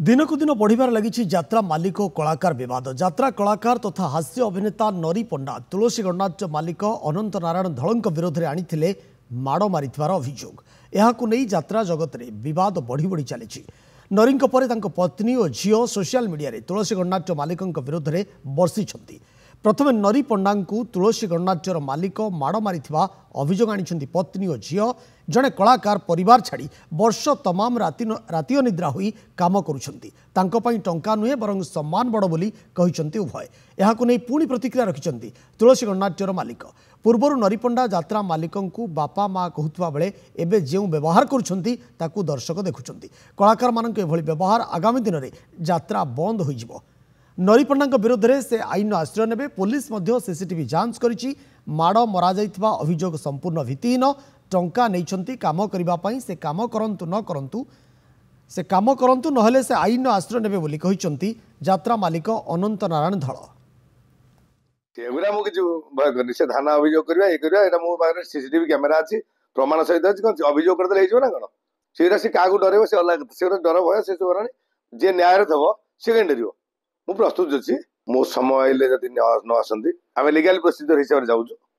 दिनकू दिन बढ़िबार लगी यात्रा मालिक और कलाकार विवाद। यात्रा कलाकार तथा हास्य अभिनेता नरी पंडा तुलसी गणनाट्य मालिक अनंत नारायण धलंक विरोध में आनी माड़ मारिथिबार अभियोग। यहाकू नहीं यात्रा जगत में विवाद बढ़ी बढ़ी चली। नरींक परे तांको पत्नी और झील सोशल मीडिया रे तुलसी गणनाट्य मालिक विरोध में बर्षिछंती। प्रथमे नरी पंडा को तुलसी गणनाट्यर मालिक माड़ मारिथिबा अभियोग आनी पत्नी और झील। जड़े कलाकार परिवार छाड़ी वर्ष तमाम राति अनिद्रा होई काम करुछंती। तांको पई टंका नुहे बरं सम्मान बड़ बोली कहिसंती उभय। एहाकु नै पुणी प्रतिक्रिया रखिसंती तुलसी गणनाट्यर मालिक। पूर्वर नरीपंडा यात्रा मालिकंकु बापा माँ कहूथबा बेले एबे जेउ व्यवहार करुछंती ताकू दर्शक देखुछंती। कलाकार मानक एभली व्यवहार आगामी दिन में यात्रा बंद हो जिवो। नरीपंडा विरोध में से आईन आश्रय नेबे। पुलिस मध्य सीसीटीवी जांच करिछि। माड़ मरा जाइथिबा अभियोग संपूर्ण भित्तिहीन। टंका नहीं काम करने से काम करंतु न करंतु से काम करंतु नहले से आईन आश्रय नेबे बोली कहिसंती यात्रा मालिक अनंत नारायण धल। एगुरा मु किछु भय करनी से थाना अभियोग करबा ए करबा एटा मो पाखरे सीसीटीवी कैमरा अछि प्रमाण सहित अछि कोन अभियोग करदे हेजो ना कोन सेरा से कागु डरेबो से अलग से डर भय से सोरानी जे न्याय रे थबो से केन डरियो मु प्रस्तुत अछि मो समय आइले जदि न आसंती आमे लीगल प्रोसीजर हिसाब रे जाउछु।